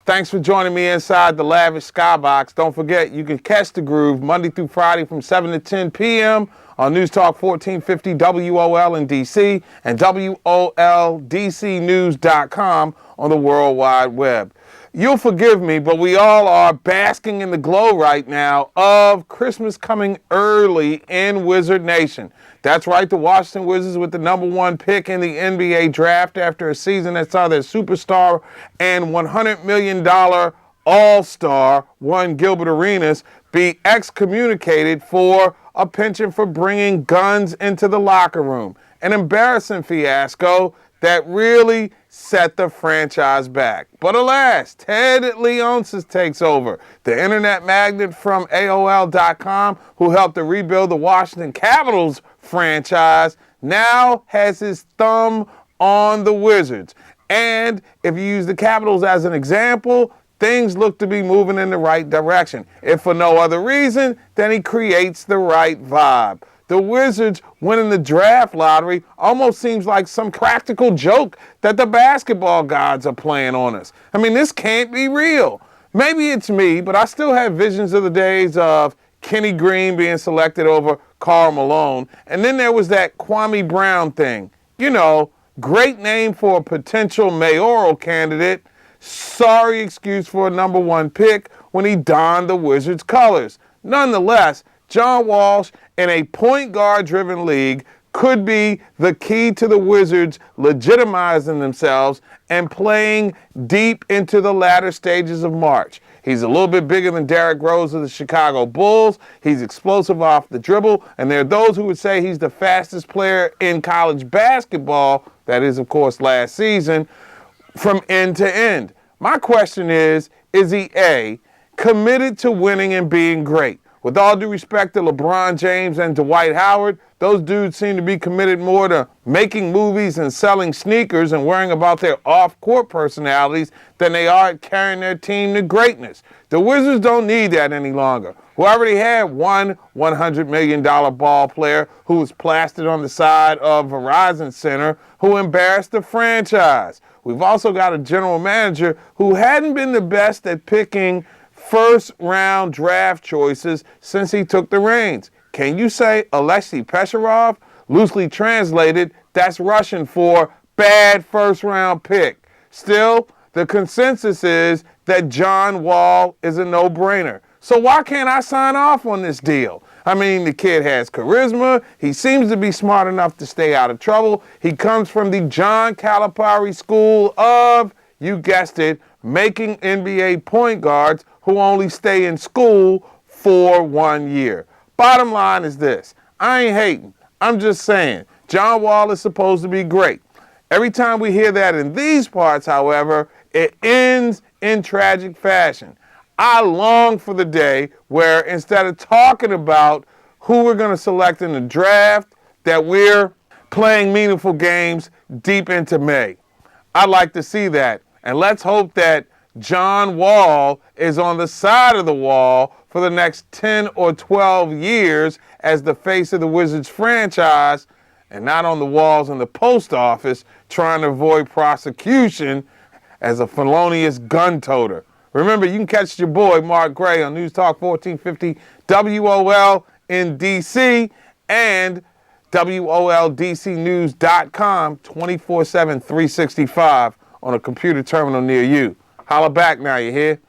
Thanks for joining me inside the lavish SkyBox. Don't forget, you can catch the groove Monday through Friday from 7 to 10 p.m. on News Talk 1450 WOL in D.C. and WOLDCnews.com on the World Wide Web. You'll forgive me, but we all are basking in the glow right now of Christmas coming early in Wizard Nation. That's right, the Washington Wizards with the #1 pick in the NBA draft after a season that saw their superstar and $100 million all-star, one Gilbert Arenas, be excommunicated for a penchant for bringing guns into the locker room. An embarrassing fiasco that really set the franchise back. But alas, Ted Leonsis takes over. The internet magnate from AOL.com, who helped to rebuild the Washington Capitals franchise, now has his thumb on the Wizards. And if you use the Capitals as an example, things look to be moving in the right direction. If for no other reason, then he creates the right vibe. The Wizards winning the draft lottery almost seems like some practical joke that the basketball gods are playing on us. I mean, this can't be real. Maybe it's me, but I still have visions of the days of Kenny Green being selected over Karl Malone. And then there was that Kwame Brown thing. You know, great name for a potential mayoral candidate. Sorry excuse for a #1 pick when he donned the Wizards' colors. Nonetheless, John Walsh in a point guard-driven league could be the key to the Wizards legitimizing themselves and playing deep into the latter stages of March. He's a little bit bigger than Derrick Rose of the Chicago Bulls. He's explosive off the dribble, and there are those who would say he's the fastest player in college basketball, that is, of course, last season, from end to end. My question is he A, committed to winning and being great? With all due respect to LeBron James and Dwight Howard, those dudes seem to be committed more to making movies and selling sneakers and worrying about their off-court personalities than they are at carrying their team to greatness. The Wizards don't need that any longer. We already had one $100 million ball player who was plastered on the side of Verizon Center who embarrassed the franchise. We've also got a general manager who hadn't been the best at picking first-round draft choices since he took the reins. Can you say Alexei Pesharov? Loosely translated, that's Russian for bad first-round pick. Still, the consensus is that John Wall is a no-brainer. So why can't I sign off on this deal? I mean, the kid has charisma. He seems to be smart enough to stay out of trouble. He comes from the John Calipari school of, you guessed it, making NBA point guards who only stay in school for 1 year. Bottom line is this. I ain't hating. I'm just saying, John Wall is supposed to be great. Every time we hear that in these parts, however, it ends in tragic fashion. I long for the day where instead of talking about who we're going to select in the draft, that we're playing meaningful games deep into May. I'd like to see that. And let's hope that John Wall is on the side of the wall for the next 10 or 12 years as the face of the Wizards franchise and not on the walls in the post office trying to avoid prosecution as a felonious gun toter. Remember, you can catch your boy Mark Gray on News Talk 1450 WOL in D.C. and WOLDCnews.com 24/7, 365 on a computer terminal near you. Holla back now, you hear?